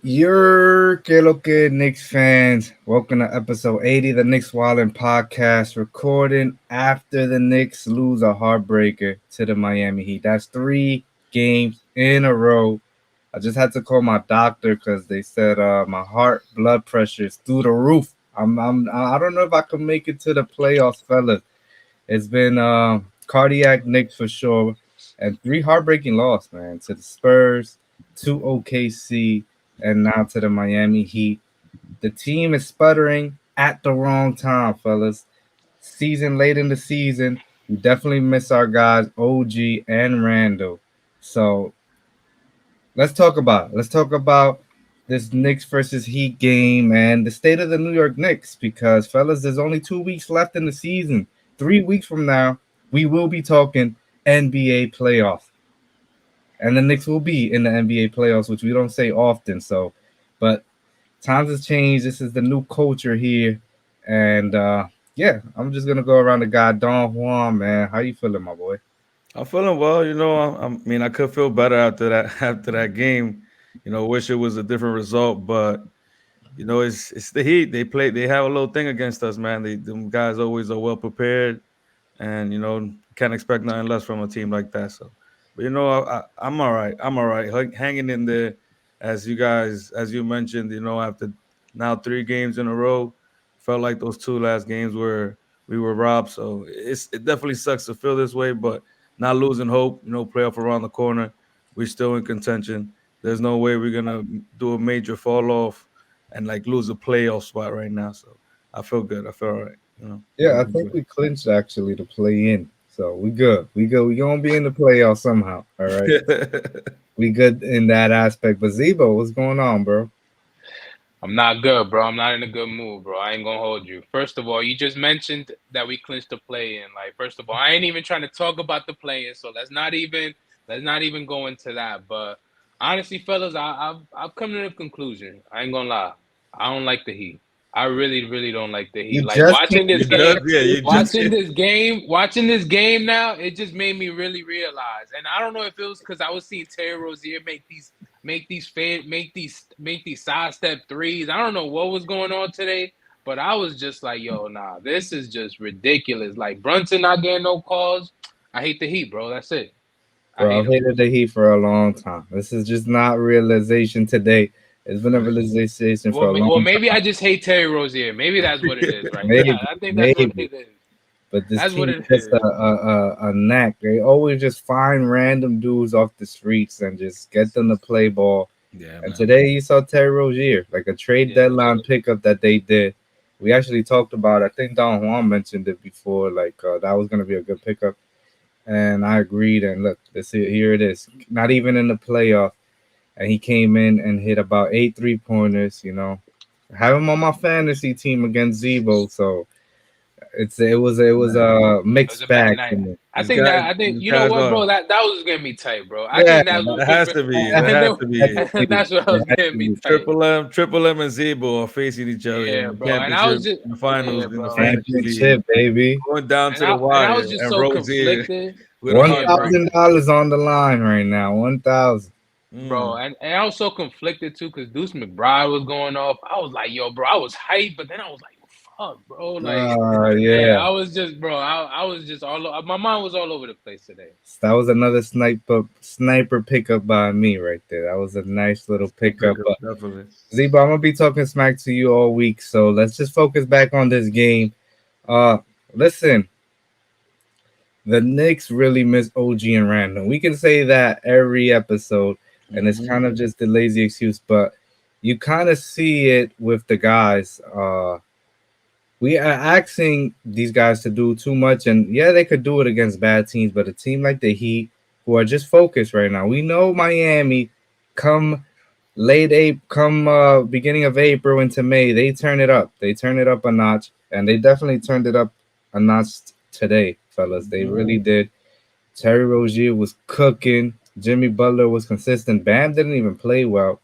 Que lo que Knicks fans. Welcome to episode 80 of the Knicks Wildin' podcast, recording after the Knicks lose a heartbreaker to the Miami Heat. That's 3 games in a row. I just had to call my doctor because they said my heart blood pressure is through the roof. I don't know if I can make it to the playoffs, fellas. It's been cardiac Knicks for sure, and 3 heartbreaking loss, man, to the Spurs, to OKC, and now to the Miami Heat. The team is sputtering at the wrong time, fellas. Season late in the season, we definitely miss our guys OG and Randall. So let's talk about it. Let's talk about this Knicks versus Heat game and the state of the New York Knicks because, fellas, there's only 2 weeks left in the season. 3 weeks from now, we will be talking NBA playoffs. And the Knicks will be in the NBA playoffs, which we don't say often. So, but times has changed. This is the new culture here. And yeah, I'm just going to go around the guy, Don Juan, man. How you feeling, my boy? I'm feeling well. I mean, I could feel better after that after that game. Wish it was a different result, but it's the Heat. They have a little thing against us, man. Them guys always are well prepared, and can't expect nothing less from a team like that. So, but I'm all right. I'm all right. Hanging in there, as you mentioned. After now 3 games in a row, felt like those 2 last games were we were robbed. So it definitely sucks to feel this way, but not losing hope. Playoff around the corner. We're still in contention. There's no way we're gonna do a major fall off and like lose a playoff spot right now. So I feel good. I feel all right. Yeah, I Everything's think we clinched actually to play in. So we good. We good. We gonna be in the playoffs somehow. All right. good. We good in that aspect. But Zebo, what's going on, bro? I'm not good, bro. I'm not in a good mood, bro. I ain't gonna hold you. First of all, you just mentioned that we clinched the play in. Like, first of all, I ain't even trying to talk about the play in, so let's not even go into that. But honestly, fellas, I've come to the conclusion. I ain't gonna lie. I don't like the Heat. I really, really don't like the Heat. You Like just came watching this You back game, just yeah, you from just watching this game now, it just made me really realize. And I don't know if it was because I was seeing Terry Rozier make these sidestep threes. I don't know what was going on today, but I was just like, yo, nah, this is just ridiculous. Like Brunson not getting no calls. I hate the Heat, bro. That's it. I bro. hate I've them. hated the Heat for a long time. This is just not realization today. It's been a realization for Well, a long well, maybe time. I just hate Terry Rozier. Maybe that's what it is right there. Maybe, I think that's what maybe. it is. But this That's what team it is just is. a knack. They always just find random dudes off the streets and just get them to play ball. yeah, And man. today you saw Terry Rozier, like a trade Yeah. deadline pickup that they did. We actually talked about. I think Don Juan mentioned it before. Like that was going to be a good pickup, and I agreed. And look, this here it is. Not even in the playoff, and he came in and hit about 8 3 pointers. Have him on my fantasy team against Zebo, so it was Man, a It was mixed a bad bag for night. me. I these think guys, that I think these you know guys what, are. bro. That was getting me tight, bro. I Yeah, think that was That good has for. to be. it That has to had be. to be. That's what It was had getting to me be. tight. Triple M, and Zebo are facing each other in Yeah, the bro. And I was championship, just in the finals, yeah, in the bro. fantasy league, Championship, baby. going down And to the I wire, was just and so Rozier conflicted. with a One Yeah, bro. thousand heartbreaker. dollars on the line right now. 1,000. Bro, Mm. and I was so conflicted too because Deuce McBride was going off. I was like, yo, bro, I was hyped, but then I was like, fuck, bro. Like, yeah, Yeah. I was just, bro, I was just my mind was all over the place today. That was another sniper pickup by me right there. That was a nice little No pickup. pickup, But definitely. Zebo, I'm gonna be talking smack to you all week, so let's just focus back on this game. Uh, Listen, the Knicks really miss OG and Randall. We can say that every episode, and it's Hmm. kind of just the lazy excuse, but you kind of see it with the guys. We are asking these guys to do too much, and yeah, they could do it against bad teams, but a team like the Heat, who are just focused right now, we know Miami, come beginning of April into May, they turn it up. They turn it up a notch, and they definitely turned it up a notch today, fellas. They Hmm. really did. Terry Rozier was cooking. Jimmy Butler was consistent. Bam didn't even play well.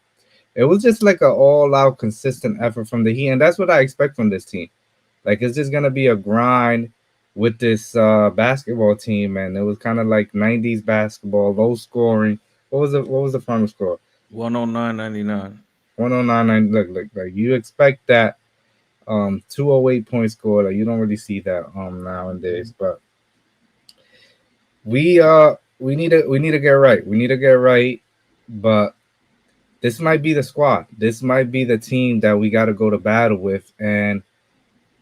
It was just like an all-out consistent effort from the Heat, and that's what I expect from this team. Like it's just gonna be a grind with this basketball team, and it was kind of like '90s basketball, low scoring. What was the final score? 109.99. 109. Look, like you expect that 208 point score. Like you don't really see that nowadays. But we need to get right. We need to get right. But this might be the squad. This might be the team that we got to go to battle with. And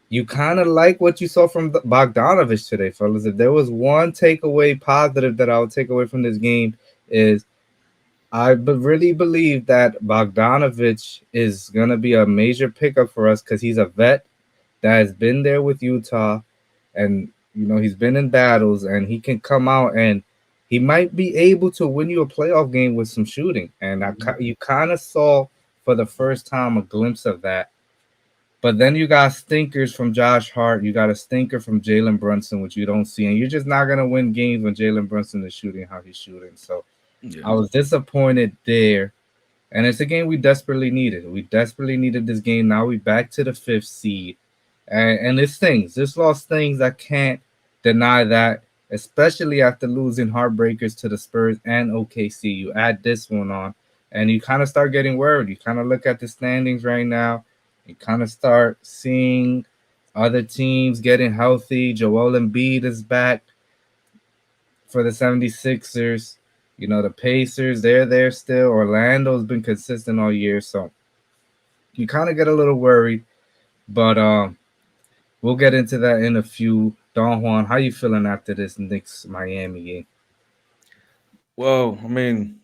you kind of like what you saw from Bogdanovich today, fellas. If there was one takeaway positive that I would take away from this game is really believe that Bogdanovich is gonna be a major pickup for us because he's a vet that has been there with Utah, and he's been in battles, and he can come out and he might be able to win you a playoff game with some shooting. And you kind of saw for the first time a glimpse of that. But then you got stinkers from Josh Hart. You got a stinker from Jalen Brunson, which you don't see. And you're just not going to win games when Jalen Brunson is shooting how he's shooting. So Yeah. I was disappointed there. And it's a game we desperately needed. We desperately needed this game. Now we back to the fifth seed. And it stings. This loss stings. I can't deny that, especially after losing heartbreakers to the Spurs and OKC. You add this one on, and you kind of start getting worried. You kind of look at the standings right now. You kind of start seeing other teams getting healthy. Joel Embiid is back for the 76ers. The Pacers, they're there still. Orlando's been consistent all year. So you kind of get a little worried. But we'll get into that in a few. Don Juan, how you feeling after this Knicks Miami game? Well, I mean,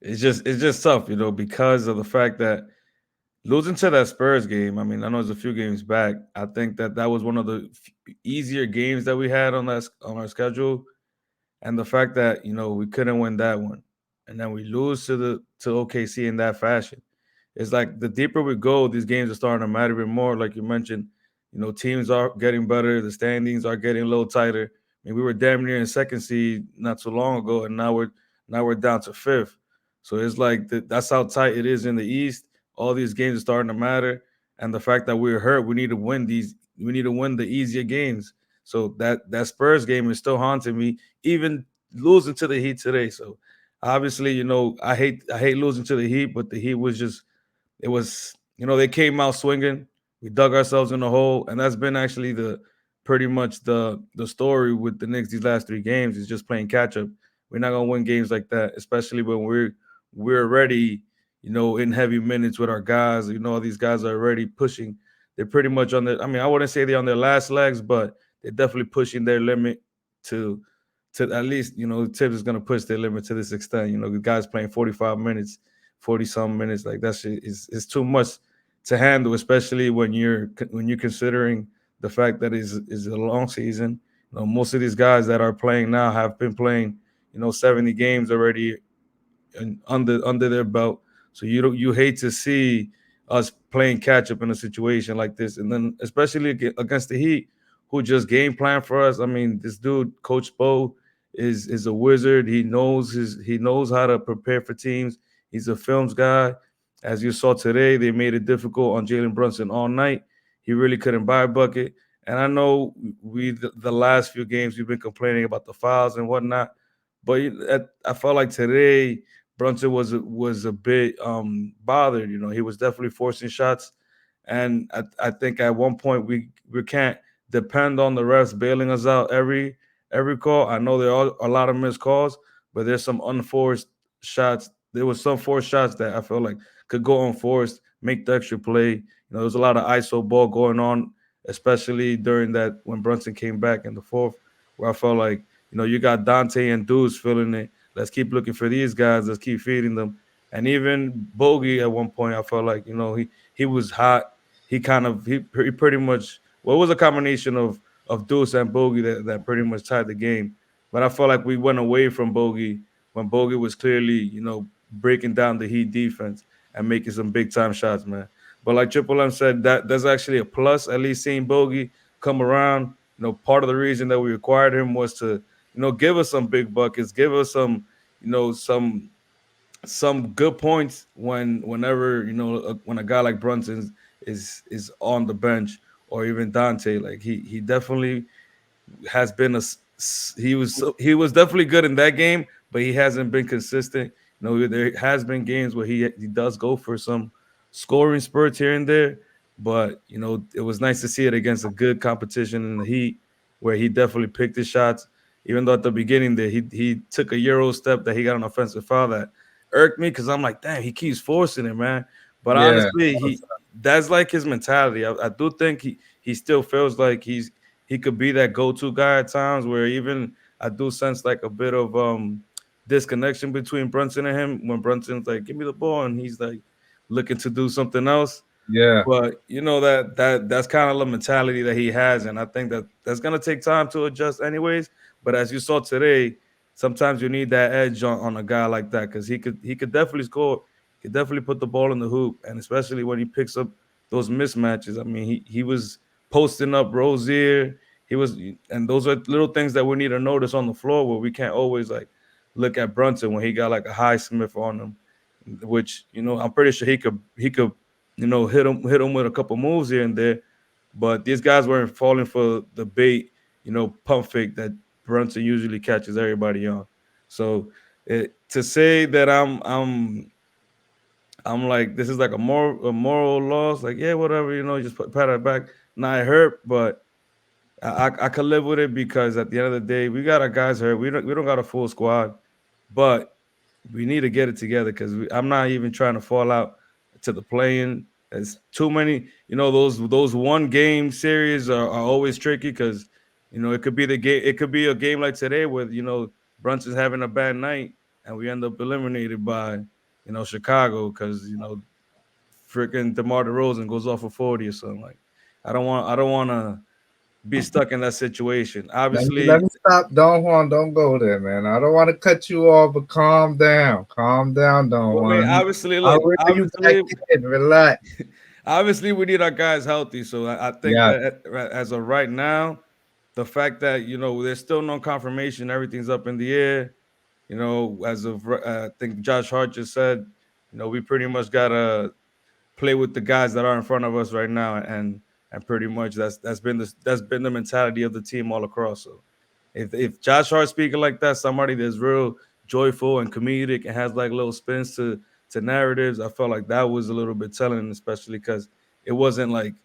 it's just tough, because of the fact that losing to that Spurs game. I mean, I know it's a few games back. I think that was one of the easier games that we had on our schedule, and the fact that we couldn't win that one, and then we lose to OKC in that fashion. It's like the deeper we go, these games are starting to matter even more. Like you mentioned, teams are getting better, the standings are getting a little tighter. I mean, we were damn near in second seed not too long ago, and now we're down to fifth. So it's like that's how tight it is in the East. All these games are starting to matter, and the fact that we're hurt, we need to win these. We need to win the easier games. So that Spurs game is still haunting me, even losing to the Heat today. So obviously, I hate losing to the Heat, but the Heat was just it was, they came out swinging. We dug ourselves in the hole, and that's been actually the pretty much the story with the Knicks these last three games is just playing catch up. We're not gonna win games like that, especially when we're already, in heavy minutes with our guys. All these guys are already pushing. They're pretty much on their. I mean, I wouldn't say they're on their last legs, but they're definitely pushing their limit to at least Tibbs is gonna push their limit to this extent. The guys playing 45 minutes 40 some minutes. Like that shit is too much to handle, especially when you're considering the fact that is a long season. Most of these guys that are playing now have been playing, 70 games already and under their belt. So you hate to see us playing catch up in a situation like this, and then especially against the Heat, who just game plan for us. I mean, this dude, Coach Bo, is a wizard. He knows how to prepare for teams. He's a films guy. As you saw today, they made it difficult on Jalen Brunson all night. He really couldn't buy a bucket. And I know the last few games we've been complaining about the fouls and whatnot, but I felt like today Brunson was a bit bothered. He was definitely forcing shots, and I think at one point we can't depend on the refs bailing us out every call. I know there are a lot of missed calls, but there's some unforced shots. There was some forced shots that I felt like could go unforced, make the extra play. There was a lot of ISO ball going on, especially during that when Brunson came back in the fourth, where I felt like you got Dante and Deuce filling it. Let's keep looking for these guys. Let's keep feeding them. And even Bogey at one point, I felt like he was hot. He pretty much well, it was a combination of Deuce and Bogey that pretty much tied the game. But I felt like we went away from Bogey when Bogey was clearly breaking down the Heat defense and making some big time shots, man. But like Triple M said, that's actually a plus. At least seeing Bogey come around. Part of the reason that we acquired him was to give us some big buckets, give us some, some good points whenever when a guy like Brunson is on the bench or even Dante. Like he definitely has been he was definitely good in that game, but he hasn't been consistent. There has been games where he does go for scoring spurts here and there. But it was nice to see it against a good competition in the Heat, where he definitely picked his shots. Even though at the beginning that he took a Euro step that he got an offensive foul that irked me because I'm like, damn, he keeps forcing it, man. But Yeah, honestly, that's like his mentality. I do think he still feels like he could be that go-to guy at times where even I do sense like a bit of disconnection between Brunson and him when Brunson's like, give me the ball, and he's like looking to do something else. yeah, But that's kind of the mentality that he has, and I think that that's gonna take time to adjust, anyways. But as you saw today, sometimes you need that edge on a guy like that because he could definitely score. He could definitely put the ball in the hoop, and especially when he picks up those mismatches. I mean, he was posting up Rozier. He was, and those are little things that we need to notice on the floor where we can't always like look at Brunson when he got like a Highsmith on him, which I'm pretty sure he could hit him with a couple moves here and there. But these guys weren't falling for the bait, pump fake that Brunson usually catches everybody on. So to say that I'm like this is like a moral loss, like yeah, whatever, just pat it back. Nah, it hurt, but I could live with it because at the end of the day, we got our guys hurt. We don't got a full squad, but we need to get it together because I'm not even trying to fall out to the playing. There's too many, those one game series are always tricky because it could be the game. It could be a game like today where Brunson's having a bad night and we end up eliminated by Chicago because freaking DeMar DeRozan goes off for 40 or something. Like I don't want to be stuck in that situation. let Obviously, me stop. Don Juan, don't go there, man. I don't want to cut you off, but calm down, Don well, I mean, Juan. obviously, I'll look, reel you back obviously, in. Relax. obviously, we need our guys healthy. So I think Yeah, that as of right now, the fact that there's still no confirmation, everything's up in the air. As of I think Josh Hart just said, we pretty much gotta play with the guys that are in front of us right now, and pretty much that's been the mentality of the team all across. So if Josh Hart speaking like that, somebody that's real joyful and comedic and has like little spins to narratives, I felt like that was a little bit telling, especially because it wasn't like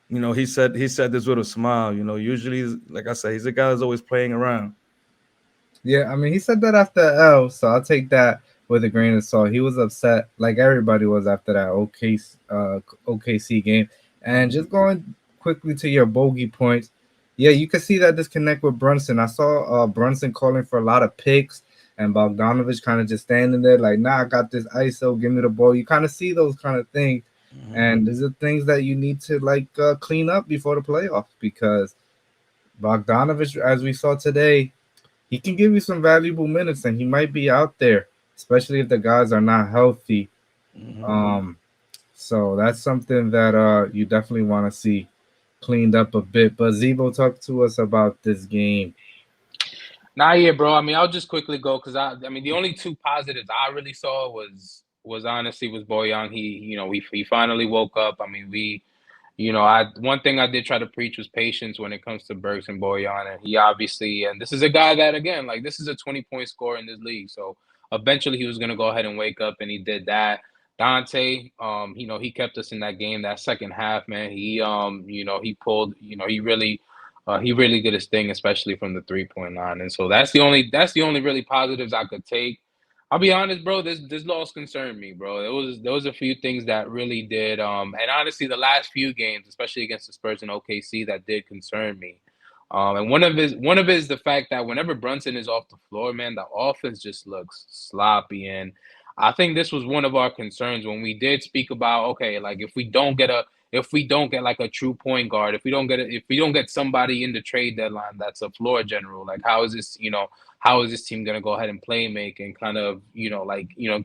he said this with a smile. Usually, like I said, he's a guy that's always playing around. yeah. I mean, he said that after L, so I'll take that with a grain of salt. He was upset, like everybody was after that OKC game. And Mhm. just going quickly to your bogey points, yeah, you can see that disconnect with Brunson. I saw Brunson calling for a lot of picks, and Bogdanovich kind of just standing there like, "Nah, I got this ISO. Give me the ball." You kind of see those kind of things, Mhm. and these are things that you need to like clean up before the playoffs because Bogdanovich, as we saw today, he can give you some valuable minutes, and he might be out there, especially if the guys are not healthy. Mhm. Um, so that's something that you definitely want to see cleaned up a bit. But Zebo, talk to us about this game. Nah, yeah, bro. I mean, I'll just quickly go because I mean, the only two positives I really saw was honestly was Boyan. He finally woke up. I mean, I one thing I did try to preach was patience when it comes to Burks and Boyan, and he obviously, and this is a guy that again, like this is a 20-point scorer in this league, so eventually he was gonna go ahead and wake up, and he did that. Dante, he kept us in that game, that second half, man. He pulled, he really did his thing, especially from the 3-point line, and so that's the only really positives I could take. I'll be honest, bro. This loss concerned me, bro. There was a few things that really did, and honestly, the last few games, especially against the Spurs and OKC, that did concern me. And one of it is the fact that whenever Brunson is off the floor, man, the offense just looks sloppy, and I think this was one of our concerns when we did speak about, okay, like if we don't get like a true point guard, if we don't get somebody in the trade deadline that's a floor general, like how is this team going to go ahead and play make and kind of,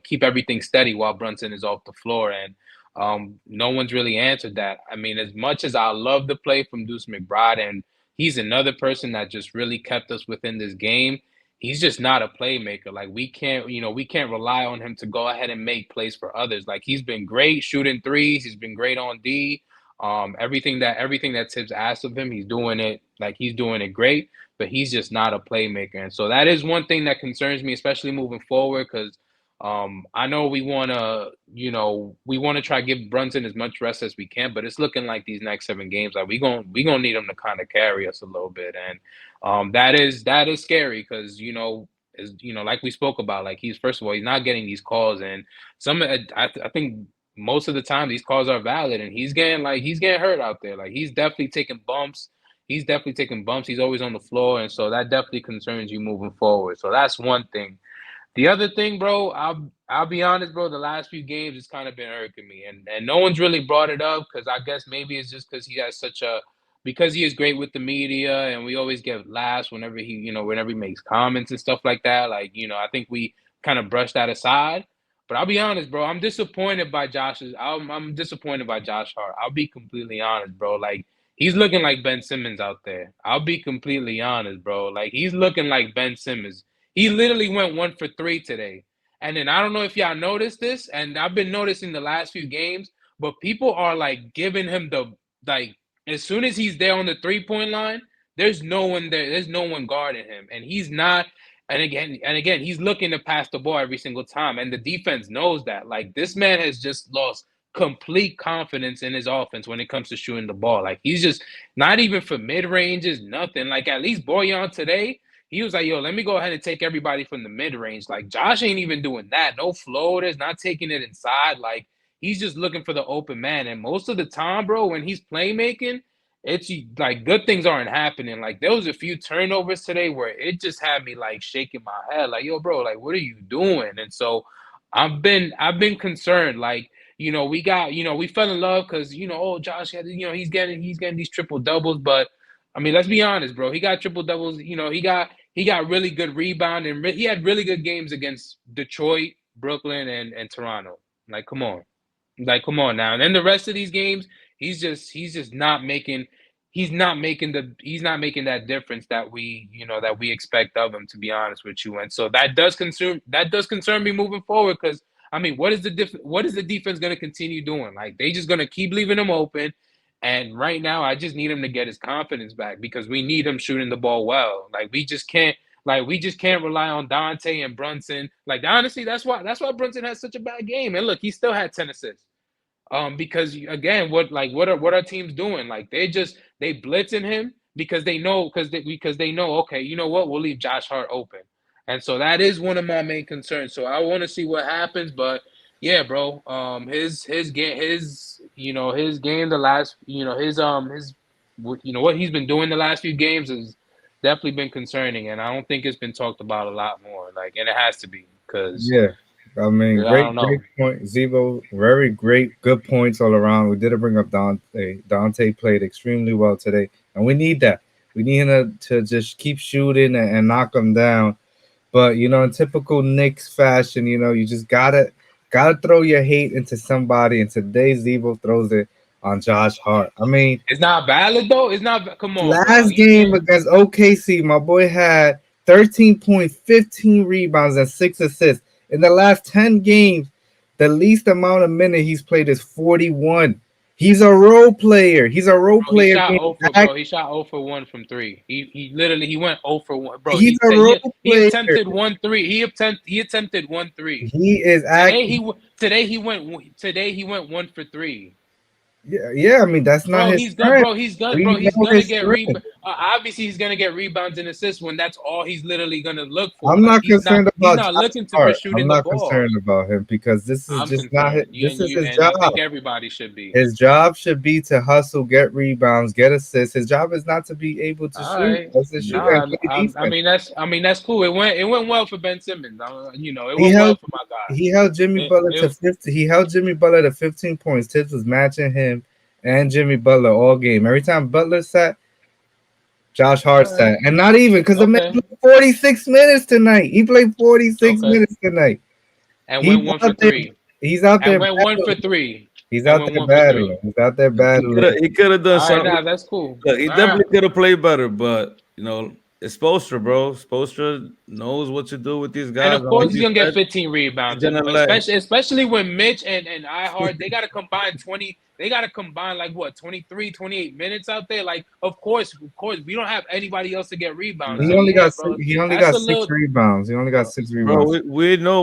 keep everything steady while Brunson is off the floor? And no one's really answered that. I mean, as much as I love the play from Deuce McBride, and he's another person that just really kept us within this game, he's just not a playmaker. Like we can't rely on him to go ahead and make plays for others. Like he's been great shooting threes, he's been great on D. Everything that Tibbs asked of him, he's doing it great, but he's just not a playmaker. And so that is one thing that concerns me, especially moving forward, because I know we want to, we want to try to give Brunson as much rest as we can, but it's looking like these next 7 games, like we gonna need him to kind of carry us a little bit, and that is scary because like we spoke about, like he's first of all he's not getting these calls, and I think most of the time these calls are valid, and he's getting hurt out there, like he's definitely taking bumps. He's definitely taking bumps. He's always on the floor, and so that definitely concerns you moving forward. So that's one thing. The other thing, bro, I'll be honest, bro. The last few games it's kind of been irking me, and no one's really brought it up because I guess maybe it's just because he has because he is great with the media, and we always get laughs whenever he makes comments and stuff like that. Like I think we kind of brush that aside. But I'll be honest, bro. I'm disappointed by Josh Hart. I'll be completely honest, bro. Like he's looking like Ben Simmons out there. I'll be completely honest, bro. Like he's looking like Ben Simmons. He literally went 1 for 3 today. And then I don't know if y'all noticed this, and I've been noticing the last few games, but people are like giving him like as soon as he's there on the 3-point line, there's no one there. There's no one guarding him. And he's not, and again, he's looking to pass the ball every single time. And the defense knows that. Like this man has just lost complete confidence in his offense when it comes to shooting the ball. Like he's just not even for mid ranges, nothing. Like at least Boyan today. He was like, yo, let me go ahead and take everybody from the mid-range. Like, Josh ain't even doing that. No floaters, not taking it inside. Like, he's just looking for the open man. And most of the time, bro, when he's playmaking, it's like good things aren't happening. Like, there was a few turnovers today where it just had me, like, shaking my head. Like, yo, bro, like, what are you doing? And so I've been concerned. Like, we fell in love because, oh, Josh, he's getting these triple doubles. But, I mean, let's be honest, bro. He got triple doubles. He got really good rebound, and he had really good games against Detroit, Brooklyn, and Toronto. Like, come on, now. And then the rest of these games, he's just not making. He's not making that difference that we expect of him. To be honest with you, and so that does concern me moving forward because I mean, what is the defense going to continue doing? Like they just going to keep leaving him open. And right now, I just need him to get his confidence back because we need him shooting the ball well. Like we just can't rely on Dante and Brunson. Like honestly, that's why Brunson had such a bad game. And look, he still had 10 assists. Because again, what are teams doing? Like they blitzing him because they know, okay, you know what, we'll leave Josh Hart open, and so that is one of my main concerns. So I want to see what happens, but yeah, bro, his game the last what he's been doing the last few games has definitely been concerning, and I don't think it's been talked about a lot more. Like, and it has to be because Yeah. I mean, I don't great know. point. Zebo, very great, good points all around. We didn't bring up Dante. Dante played extremely well today, and we need that. We need him to just keep shooting and knock them down. But in typical Knicks fashion, you just gotta throw your hate into somebody. And today Zebo throws it on Josh Hart. I mean, It's not valid though. It's not. Come on, bro. last You game can't. against OKC, my boy had 13 points, 15 rebounds, and 6 assists. In the last 10 games, the least amount of minutes he's played is 41. He's a role player. He's a role Bro, he player shot being 0 for act- bro. He shot 0 for 1 from three. He literally he went 0 for 1, bro. He's He a he, role he player. attempted 1 3. He attempted 1 3. He is Today acting. he went 1 for 3. Yeah, yeah. I mean, that's not Bro, his he's gonna strength. bro. He's gonna We bro. He's know gonna his get strength. obviously he's gonna get rebounds and assists when that's all he's literally gonna look for. I'm Like not concerned he's about not Josh looking for Hart. I'm shooting the not ball. concerned about him because this is I'm just not his, concerned. You this and is you his and I think job. everybody should be. His job should be to hustle, get rebounds, get assists. His job is not to be able to All shoot. right. That's to shoot and Nah, play I defense. mean that's cool. It went well for Ben Simmons. It He went well held for my guy. he held Jimmy It, Butler to it 50. He held Jimmy Butler to 15 points. Tibbs was matching him and Jimmy Butler all game. Every time Butler sat, Josh Hart all right. sat, and not even because the man Okay. played 46 minutes tonight. He played 46 Okay. minutes tonight. And He's went one for out there. three. He's out And there went one for battling. three. He's And out went there one for battling. three. He's out there He could battling. have he could have done All right, something. nah, that's cool. Look, he All right. definitely could have played better, but it's Spoelstra, bro. Spoelstra knows what to do with these And guys. of Like course he's you gonna get said, 15 he's rebounds, and gonna let especially when Mitch and iHeart they gotta combine they gotta combine like what 23, 28 minutes out there. Like, of course, we don't have anybody else to get rebounds. So He Nah. only yeah, got bro, he only that's got a six little. rebounds. He only got six Bro, rebounds.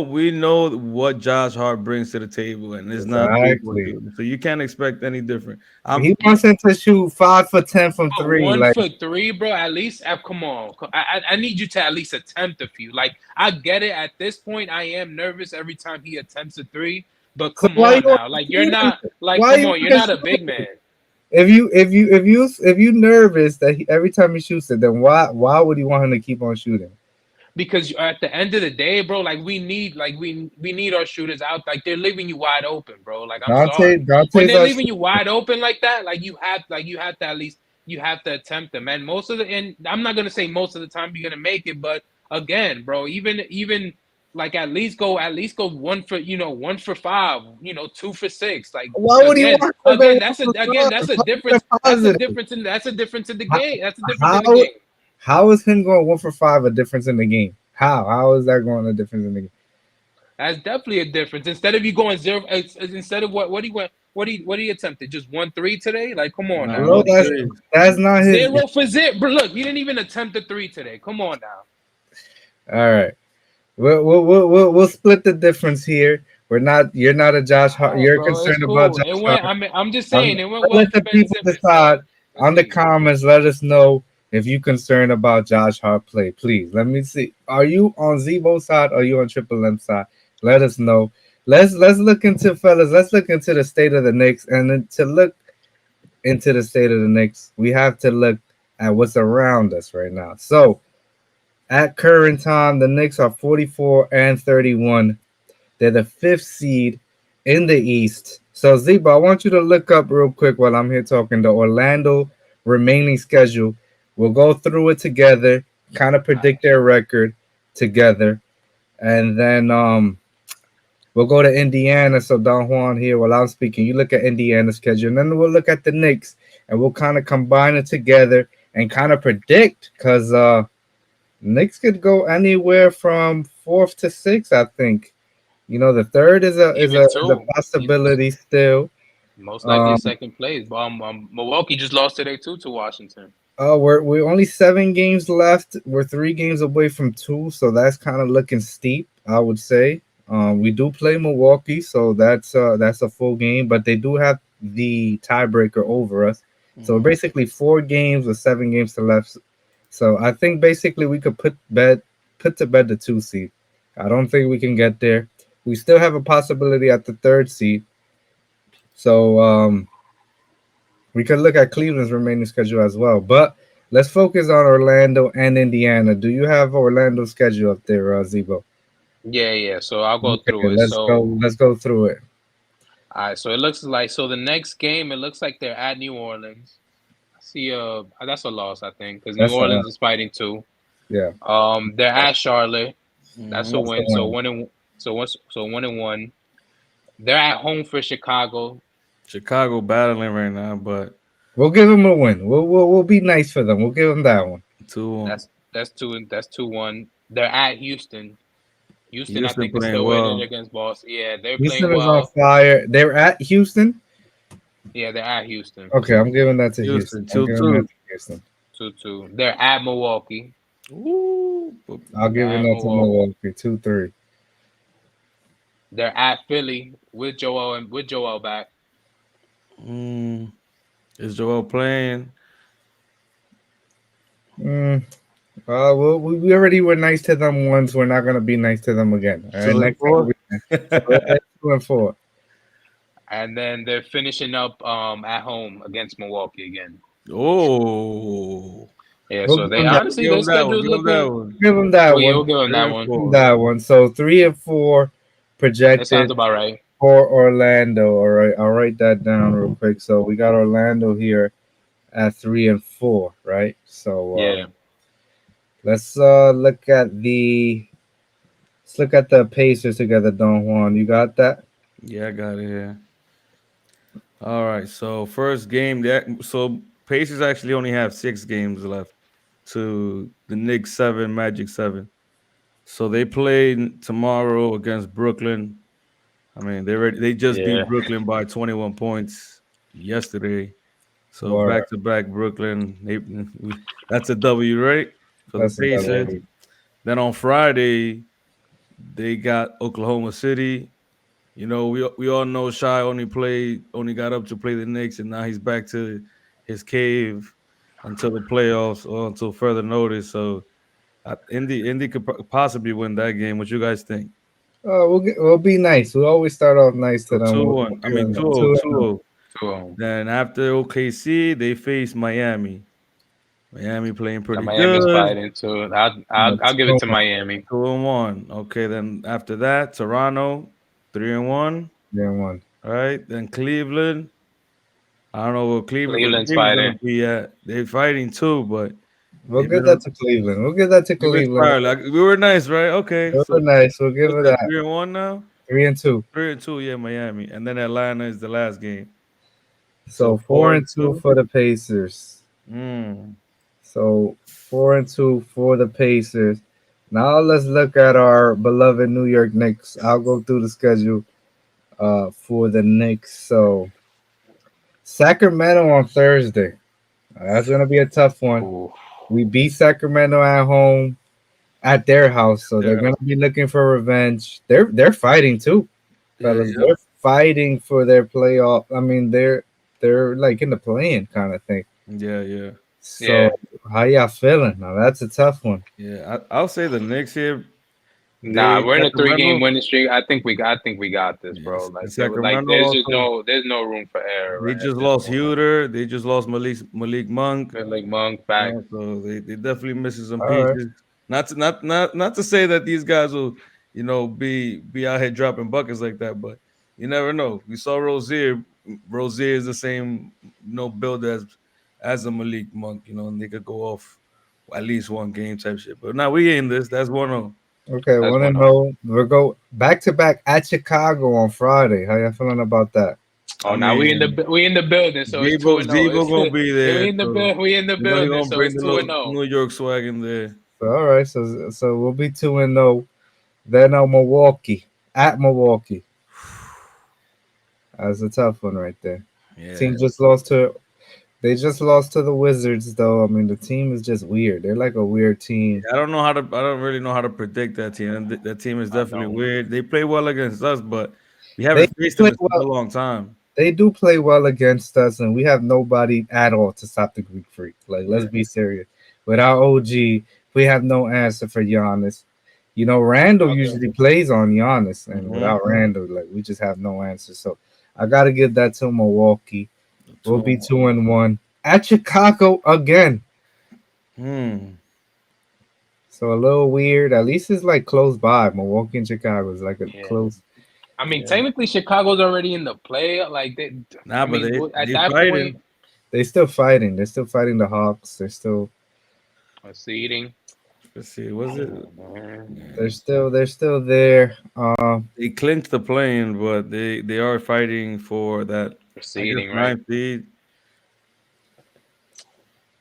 we know what Josh Hart brings to the table, and it's not big one Exactly. dude. So you can't expect any different. He I'm wants him to shoot 5 for 10 from But three. one Like, for three, bro. At least, come on. I need you to at least attempt a few. Like, I get it. At this point, I am nervous every time he attempts a three. But so come why you on want now. to Like, you're shoot him? not. Like, Why come you on. want You're to not a shoot big him? man. If you nervous that every time he shoots it, then why would he want him to keep on shooting? Because at the end of the day, bro, like we need our shooters out. Like they're leaving you wide open, bro. Like I'm sorry. When Dante's they're our leaving you shooter. wide open like that, you have to at least you have to attempt them. And most of the and I'm not gonna say most of the time you're gonna make it, but again, bro, even like at least go one for five, 2 for 6. Like Why would he want him to go again, one for five? that's a How is that difference. positive? That's a difference in the How, game. That's a difference in the how game. how is him going 1 for 5 a difference in the game? How is that going a difference in the game? That's definitely a difference. Instead of you going zero, instead of what he went, what he attempted, just 1 3 today. Like, come on nah, now, Bro, one what he that's did three. that's not his. 0 for 0. But look, he didn't even attempt a three today. Come on now. All right. We'll split the difference here. We're not. You're not a Josh Hart. All right, You're bro, it's concerned about cool. Josh It went. Hart. I'm just I'm, saying it went I'll well let for the Ben people Simmons. So decide let's on the see. comments. Let us know if you're concerned about Josh Hart play. Please let me see. Are you on Zebo side? Or are you on Triple M side? Let us know. Let's look into fellas. Let's look into the state of the Knicks, and then to look into the state of the Knicks, we have to look at what's around us right now. So at current time, the Knicks are 44-31. They're the fifth seed in the East. So, Zeba, I want you to look up real quick while I'm here talking the Orlando remaining schedule. We'll go through it together, kind of predict their record together, and then we'll go to Indiana. So, Don Juan here, while I'm speaking, you look at Indiana's schedule, and then we'll look at the Knicks, and we'll kind of combine it together and kind of predict because Knicks could go anywhere from fourth to sixth, I think. The third is a is Even a is a two, even possibility still. most likely Um, second place. But Milwaukee just lost today too to Washington. we're only 7 games left. We're 3 games away from two, so that's kind of looking steep, I would say. We do play Milwaukee, so that's a full game, but they do have the tiebreaker over us. So Mhm. basically 4 games with 7 games to left. So I think basically we could put to bed the 2 seed. I don't think we can get there. We still have a possibility at the 3rd seed. So we could look at Cleveland's remaining schedule as well. But let's focus on Orlando and Indiana. Do you have Orlando's schedule up there, Zebo? Yeah, yeah. So I'll go Okay, through it. let's go. So Let's go through it. all right. So it looks like the next game. It looks like they're at New Orleans. I see. That's a loss, I think, because New That's a Orleans is fighting too. yeah. They're at Charlotte. That's a Mhm. That's the win. So one. 1-1. They're at home for Chicago. Chicago battling right now, but We'll give them a win. We'll be nice for them. We'll give them that one. 2-1. That's 2-1. They're at Houston. Houston, I Houston think, is playing still winning well. against Boston. Yeah, they're playing Houston is on well. fire. They're at Houston. Yeah, they're at Houston. Okay, I'm giving that to Houston. Houston I'm giving that 2-2. to Houston. 2-2. They're at Milwaukee. Ooh. I'll They're give at that to Milwaukee. Milwaukee. 2-3. They're at Philly with Joel back. Mm. Is Joel playing? Mm, we already were nice to them once. We're not gonna be nice to them again. All right, Two and next time four. we so we're at 2-4. And then they're finishing up at home against Milwaukee again. Oh, Yeah, We'll so give they them that. honestly give their him that one. schedule's Give him that looking. one. Give them that Well, yeah, one. we'll give them that Three and one. Give them four. that one. So 3-4 That sounds projected about right. for Orlando. All right, I'll write that down real quick. So we got Orlando here at 3-4, right? So Yeah. let's look at the Pacers together, Don Juan. You got that? Yeah, I got it here. All right. So first game. So Pacers actually only have 6 games left to the Knicks 7, Magic 7. So they play tomorrow against Brooklyn. I mean, they just beat Yeah. Brooklyn by 21 points. yesterday. So Or back to back Brooklyn. That's a W, right? For the that's a Pacers. Yeah. W. Then on Friday, they got Oklahoma City. You know, we all know Shy only got up to play the Knicks, and now he's back to his cave until the playoffs or until further notice. So Indy could possibly win that game. What you guys think? We'll be nice. We always start off nice to So them. two We'll one. I give mean them 2-0, 2-0. 2-0. So Then after OKC, they face Miami. Miami playing yeah, pretty Miami's good. fighting too. I'll give it to 2-1. Miami. 2-1. Okay, then after that, Toronto, 3-1. Yeah, one. All right. Then Cleveland. I don't know what Cleveland's Cleveland's gonna fighting. be at. They're fighting too, but We'll they've give been that to Cleveland. We'll give that to we were Cleveland. sorry, like we were nice, right? Okay. We're So nice. We'll give what's it that? that. 3-1 now? 3-2. 3-2, yeah, Miami. And then Atlanta is the last game. So So four four and and two two. for the Pacers. Mm. So 4-2 for the Pacers. Now let's look at our beloved New York Knicks. I'll go through the schedule for the Knicks. So Sacramento on Thursday. That's gonna be a tough one. Ooh. We beat Sacramento at home at their house, so they're Yeah, gonna be looking for revenge. They're fighting too, yeah, fellas. yeah, They're fighting for their playoff. I mean, they're like in the playing kind of thing. yeah, yeah. Yeah. So how y'all feeling? Now that's a tough one. Yeah. I'll say the Knicks here. Nah, They we're in a three-game Sacramento. winning streak. I think we got this, bro. Yes. And Like Sacramento also. there's no room for error They right at just this lost point. Huter. They just lost Malik Monk. Like Monk back. So they definitely missing some All right. pieces. Not to say that these guys will, be out here dropping buckets like that, but you never know. We saw Rozier. Rozier is the same, build as a Malik Monk, and they could go off at least one game type shit. But now we in this. That's 1-0. Okay, That's want to one of. know? We'll go back to back at Chicago on Friday. How y'all feeling about that? Oh, I now mean, we in the building, so it's two and zero. Zebo gonna be there, so We in the he building, gonna so bring it's the two and little zero. New York swag in there. So all right, so we'll be 2-0. Then Milwaukee at Milwaukee. That's a tough one right there. Yeah. Team just lost to They just lost to the Wizards though. I mean the team is just weird. They're like a weird team. I don't really know how to predict that team. And that team is I definitely don't. weird. They play well against us, but we They haven't faced them play in such a well. long time. They do play well against us, and we have nobody at all to stop the Greek Freak. Like, let's Yeah. be serious. Without OG, we have no answer for Giannis. You know, Randall Okay. usually plays on Giannis, and Mm-hmm. without Randall, like we just have no answer. So I got to give that to Milwaukee. We'll be 2-1. 2-1 at Chicago again. Hmm. So a little weird. At least it's like close by. Milwaukee and Chicago is like a Yeah. close. I mean, Yeah. technically, Chicago's already in the play. Like they. Nah, I but mean, at they that point, fighting. They still fighting. They're still fighting the Hawks. seeding. Let's see. Was it? They're Yeah. still they're still there. They clinched the plane, but they are fighting for that. I guess Seeding, right? ninth seed.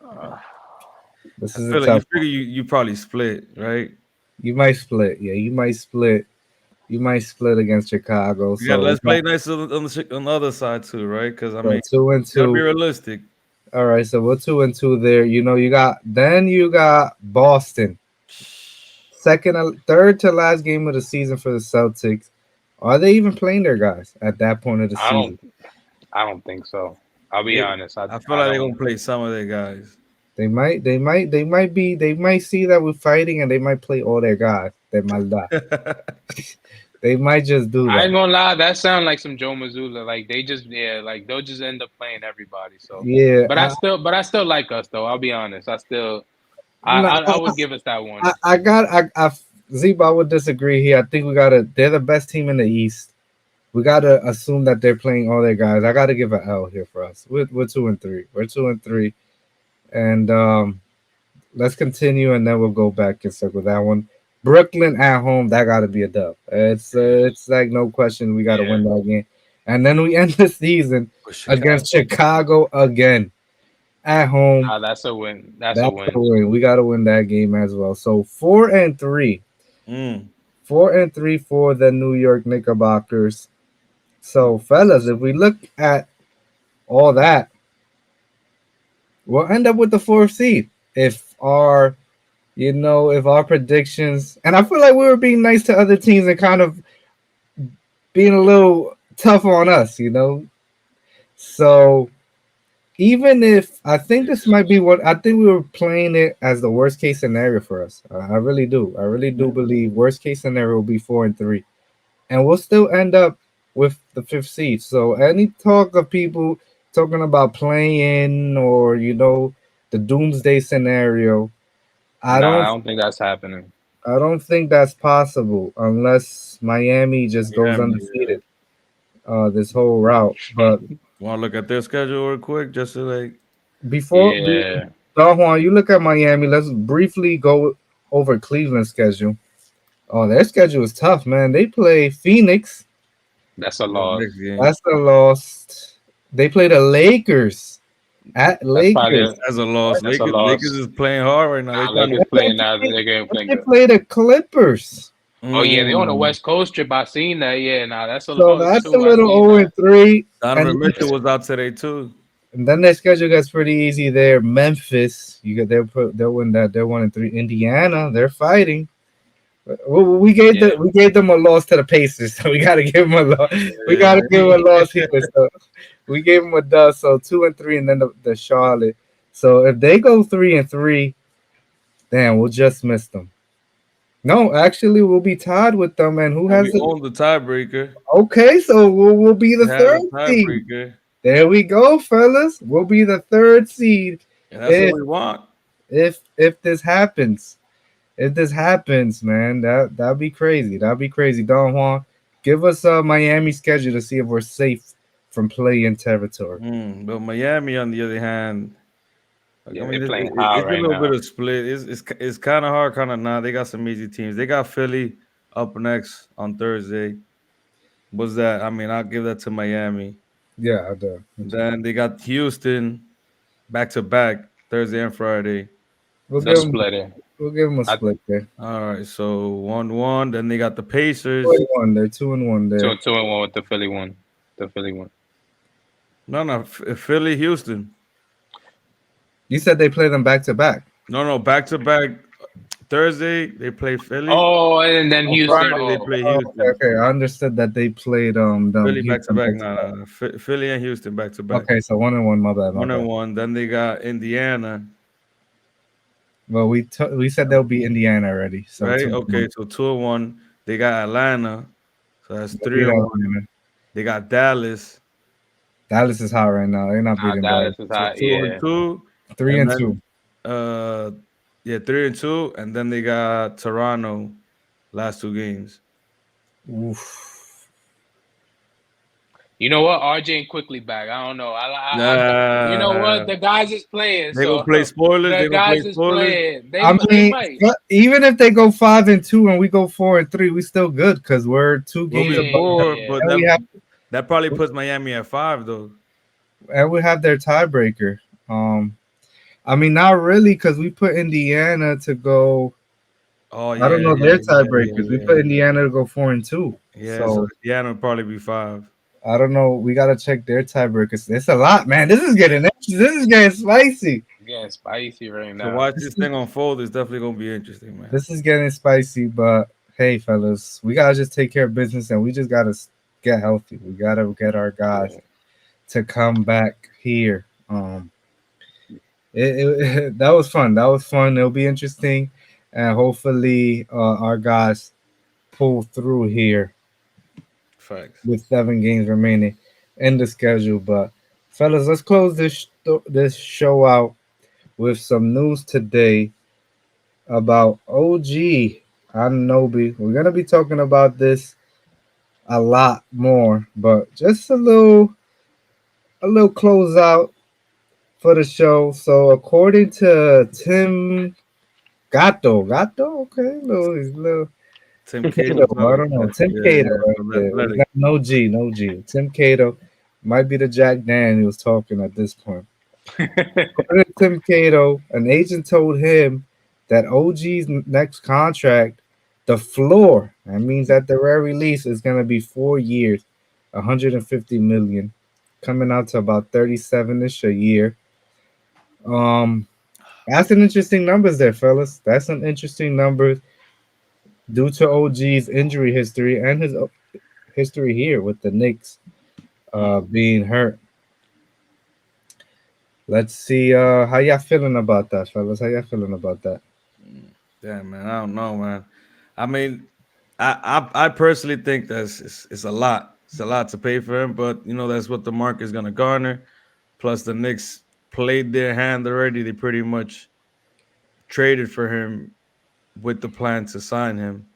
Uh, This I is a feel like you tough one. figure you probably split, right? You might split. Yeah, you might split. You might split against Chicago. We got So we let's play got nice on the other side too, right? Because I so mean, 2-2. gotta be realistic. All right, so we're 2-2 there. You know, you got Boston. Third to last game of the season for the Celtics. Are they even playing their guys at that point of the I don't. season? I don't think so. I'll be They, honest. I feel I like they're gonna don't. play some of their guys. They might see that we're fighting and they might play all their guys. They might die. They might just do I that. ain't gonna lie. That sound like some Joe Mazzulla. Like they just like they'll just end up playing everybody. So, Yeah, but I still like us though. I'll be honest. no, I would give us that one. Zeba, I would disagree here. I think they're the best team in the East. We gotta assume that they're playing all their guys. I gotta give an L here for us. We're 2-3. We're 2-3, and let's continue, and then we'll go back and circle that one. Brooklyn at home, that gotta be a dub. It's like no question, we gotta Yeah, win that game, and then we end the season With Chicago. against Chicago again at home. nah, that's a win. That's a That's a win. win. We gotta win that game as well. So 4-3. Mm. 4-3 for the New York Knickerbockers. So, fellas, if we look at all that, we'll end up with the fourth seed if our if our predictions, and I feel like we were being nice to other teams and kind of being a little tough on us. So even if I think this might be what I think we were playing it as the worst case scenario for us. I really do. I really do believe worst case scenario will be 4-3, and we'll still end up with the fifth seed. So any talk of people talking about playing or the doomsday scenario, I Nah, I don't don't think that's happening. I don't think that's possible unless Miami just goes Miami, yeah. undefeated this whole route. But Want to look at their schedule real quick, just to like. before, Yeah, Don Juan, you look at Miami. Let's briefly go over Cleveland's schedule. Oh, their schedule is tough, man. They play Phoenix. that's a The next loss. game That's a loss. They play the Lakers at That's probably Lakers. as a loss. that's a Lakers loss. is playing hard right now. They Nah, trying to. Lakers If they playing now. play, They're if playing they good. play the Clippers. Oh yeah, they on a Mm. West Coast trip. I seen that. Yeah, nah, that's a So loss that's a too. I little seen 0 that. and 3. And Donovan Mitchell was out today too. then their schedule gets pretty easy there. Memphis, they'll win that. They're 1-3. Indiana, they're fighting. Yeah, We gave them a loss to the Pacers, so we gotta give them a loss. We Yeah. gotta give them a loss here. So we gave them a dust. So 2-3, and then the Charlotte. So if they go 3-3, damn, we'll just miss them. No, actually, we'll be tied with them. And who And has we the? own the tiebreaker. Okay, so we'll be We the have third the seed. tiebreaker, There we go, fellas. We'll be the third seed and that's what if we want. if this happens. If this happens, man, that'd be crazy. That'd be crazy. Don Juan, give us a Miami schedule to see if we're safe from play-in territory. But Miami, on the other hand, like, I yeah, mean, they playing hard it's a right little bit now. of split. It's kind of hard, kind of not. They got some easy teams. They got Philly up next on Thursday. Was that? I mean, I'll give that to Miami. Yeah, I do. Me too. Then they got Houston back to back Thursday and Friday. We'll No give them. splitter. We'll give them a I split there. All right, so 1-1. Then they got the Two Pacers. and one. They're 2-1 there. 2-1 with the Philly one. The Philly one. No, Philly, Houston. You said they play them back to back. No, back to back. Thursday they play Philly. Oh, and then On Houston. Friday they Oh, play Oh, okay, Houston. okay. I understood that they played them Philly back to Houston back. back to No, back. no, no. Philly and Houston back to back. Okay, so 1-1. My bad, my One and bad. one. Then they got Indiana, Well, we said they'll be Indiana already. So right? 2-1. Okay, so 2-1. They got Atlanta, so that's They'll three beat and one. Atlanta. They got Dallas, Dallas is hot right now. They're not nah, beating Dallas. Dallas is so hot. two and Yeah, two, Three and and two. then uh, yeah, 3-2, and then they got Toronto last two games. Oof. you know what? RJ and quickly back. I don't know. You know what? Nah, The guys is playing, they gonna so play spoilers. the They gonna play guys is spoilers. playing. I They mean, might. even if they go 5-2 and we go 4-3, we still good because we're two We'll games be above Yeah, them, four, yeah. but and we have that probably puts Miami at 5 though. their tiebreaker. I mean, not really because we put Indiana to go. Oh I don't yeah, know yeah, their yeah, tiebreakers. We yeah, put yeah. Indiana to go 4-2. Yeah, so So Indiana will probably be 5. I don't know. We gotta check their tiebreakers. It's a lot, man. This is getting spicy. Getting spicy right So now. watch this thing unfold. It's definitely gonna be interesting, man. This is getting spicy, but hey, fellas, we gotta just take care of business and we just gotta get healthy. We gotta get our guys Yeah. to come back here. That was fun. That was fun. It'll be interesting, and hopefully, our guys pull through here Facts. with 7 games remaining in the schedule. But fellas, let's close this show out with some news today about OG Ananobi. We're gonna be talking about this a lot more, but just a little closeout for the show. So according to Tim Gato, okay, little Tim Cato, Cato, something I like don't know, that. Tim Yeah, Cato yeah, right from there. It's Athletic. not, no G. Tim Cato might be the Jack Daniels talking at this point. According to Tim Cato, an agent told him that OG's next contract, the floor, that means at the very least, is going to be 4 years, 150 million coming out to about 37ish a year. Um, that's an interesting numbers there, fellas. That's an interesting numbers due to OG's injury history and his history here with the Knicks being hurt. Let's see how y'all feeling about that, fellas. How y'all feeling about that? Damn, man, I don't know, man. I mean, I personally think it's a lot. It's a lot to pay for him, but that's what the market is gonna garner. Plus, the Knicks played their hand already. They pretty much traded for him with the plan to sign him.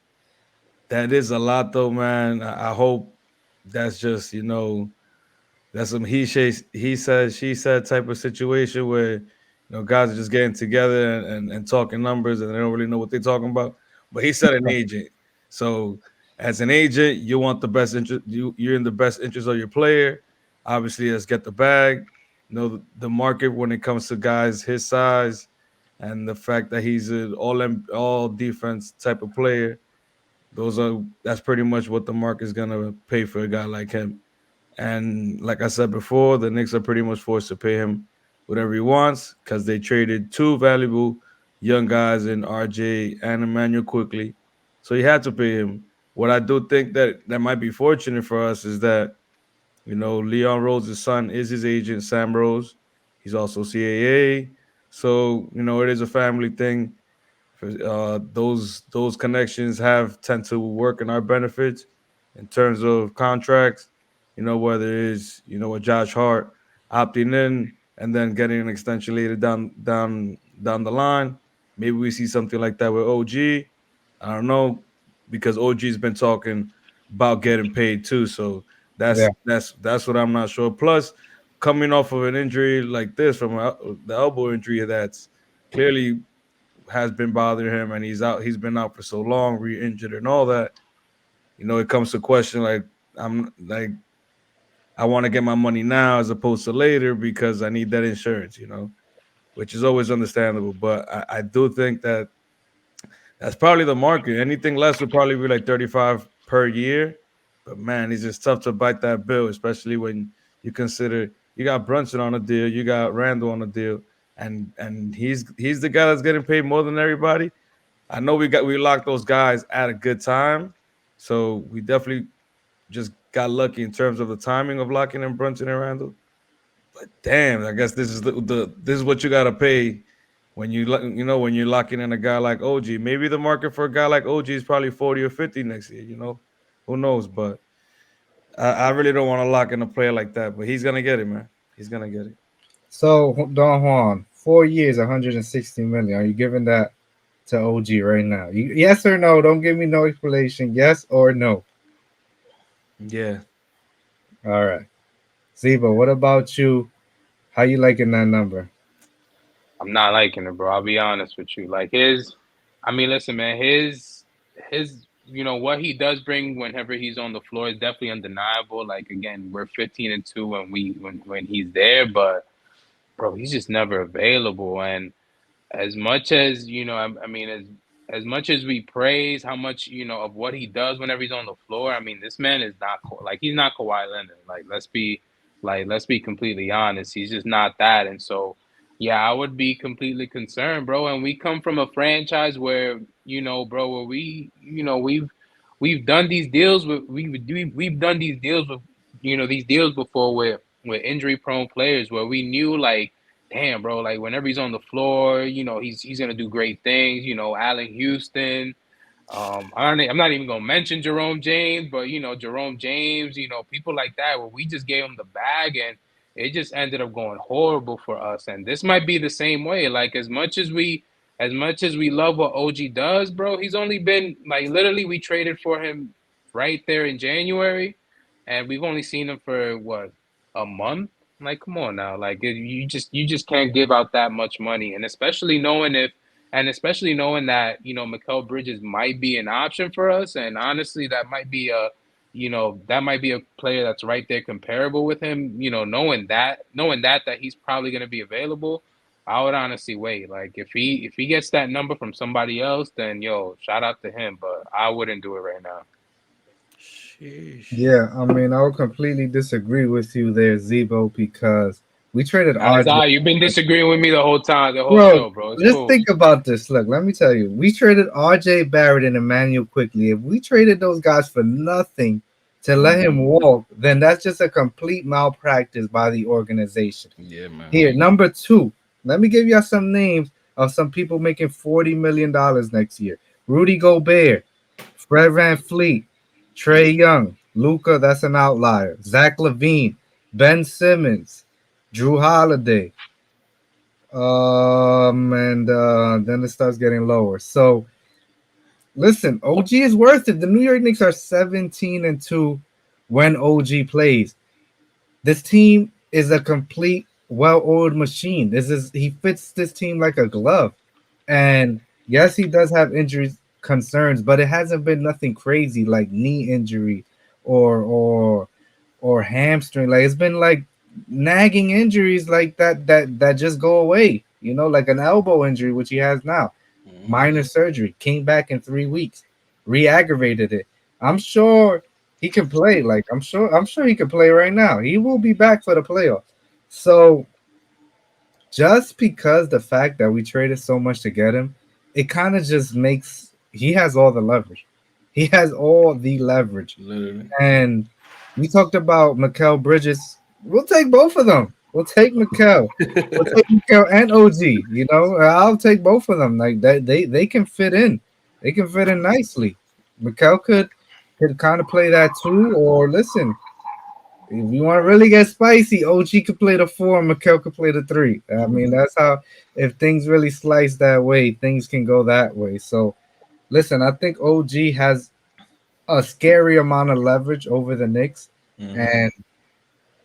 That is a lot, though, man. I hope that's just that's some he said, she said type of situation where guys are just getting together and talking numbers and they don't really know what they're talking about. But he said an agent. So as an agent, you want the best interest. You're in the best interest of your player. Obviously, let's get the bag. The market when it comes to guys his size and the fact that he's an all defense type of player. That's pretty much what the market's gonna pay for a guy like him. And like I said before, the Knicks are pretty much forced to pay him whatever he wants because they traded two valuable young guys in RJ and Emmanuel quickly. So he had to pay him. What I do think that might be fortunate for us is that, Leon Rose's son is his agent, Sam Rose. He's also CAA. So, it is a family thing. Those connections have tend to work in our benefits in terms of contracts. Whether it's a Josh Hart opting in and then getting an extension later down the line. Maybe we see something like that with OG. I don't know because OG's been talking about getting paid too. So Yeah. that's what I'm not sure. Plus, coming off of an injury like this from the elbow injury that's clearly has been bothering him and he's been out for so long, re-injured and all that. It comes to question like I'm like I want to get my money now as opposed to later because I need that insurance, which is always understandable. But I do think that's probably the market. Anything less would probably be like 35 per year. But man, it's just tough to bite that bill, especially when you consider you got Brunson on a deal, you got Randall on a deal, and he's the guy that's getting paid more than everybody. I know we locked those guys at a good time, so we definitely just got lucky in terms of the timing of locking in Brunson and Randall. But damn, I guess this is this is what you got to pay when when you're locking in a guy like OG. Maybe the market for a guy like OG is probably 40 or 50 next year. Who knows? But I really don't want to lock in a player like that. But he's gonna get it, man. He's gonna get it. So Don Juan, 4 years, 160 million. Are you giving that to OG right now? Yes or no? Don't give me no explanation. Yes or no? Yeah. All right. Ziba, what about you? How you liking that number? I'm not liking it, bro. I'll be honest with you. Like I mean, listen, man, his what he does bring whenever he's on the floor is definitely undeniable. Like again, we're 15-2 when he's there, but bro, he's just never available. And as much as I mean, as much as we praise how much of what he does whenever he's on the floor, I mean, this man is not like he's not Kawhi Leonard. Let's be completely honest. He's just not that, and so yeah, I would be completely concerned, bro. And we come from a franchise where bro, where we've done these deals with we've done these deals with these deals before with injury prone players where we knew like damn, bro, like whenever he's on the floor, he's gonna do great things. Allen Houston. I'm not even gonna mention Jerome James, but Jerome James, people like that, where we just gave him the bag and it just ended up going horrible for us. And this might be the same way. Like as much as we love what OG does, bro, he's only been like literally we traded for him right there in January, and we've only seen him for what a month. Like, come on now, like you just can't give out that much money, and especially knowing that Mikal Bridges might be an option for us, and honestly, that might be a player that's right there comparable with him. Knowing that he's probably going to be available, I would honestly wait. Like if he gets that number from somebody else, then shout out to him, but I wouldn't do it right now. Sheesh. Yeah, I mean, I would completely disagree with you there, Zebo, because we traded RJ. Isaiah, you've been disagreeing with me the whole time, the whole Bro, show, bro. It's just cool. think about this. Look, let me tell you. We traded RJ Barrett and Emmanuel quickly. If we traded those guys for nothing to let him Mhm. walk, then that's just a complete malpractice by the organization. Yeah, man. Here, number two. Let me give you some names of some people making $40 million next year. Rudy Gobert, Fred Van Fleet, Trey Young, Luca, that's an outlier. Zach Levine, Ben Simmons, Drew Holiday, and then it starts getting lower. So listen, OG is worth it. The New York Knicks are 17-2 when OG plays. This team is a complete, well-oiled machine. He fits this team like a glove. And yes, he does have injury concerns, but it hasn't been nothing crazy like knee injury or hamstring. Like it's been like nagging injuries like that just go away. You know, like an elbow injury, which he has now. Mhm. Minor surgery, came back in 3 weeks, re-aggravated it. I'm sure he can play. Like I'm sure he can play right now. He will be back for the playoffs. So just because the fact that we traded so much to get him, it kind of just makes he has all the leverage. He has all the leverage. Literally. And we talked about Mikal Bridges. We'll take both of them. We'll take Mikal. We'll take Mikal and OG. You know, I'll take both of them. Like that, they can fit in. They can fit in nicely. Mikal could kind of play that too. Or listen, if you want to really get spicy, OG could play the four, and Mikal could play the three. I mean, Mhm. that's how. If things really slice that way, things can go that way. So listen, I think OG has a scary amount of leverage over the Knicks. Mhm. And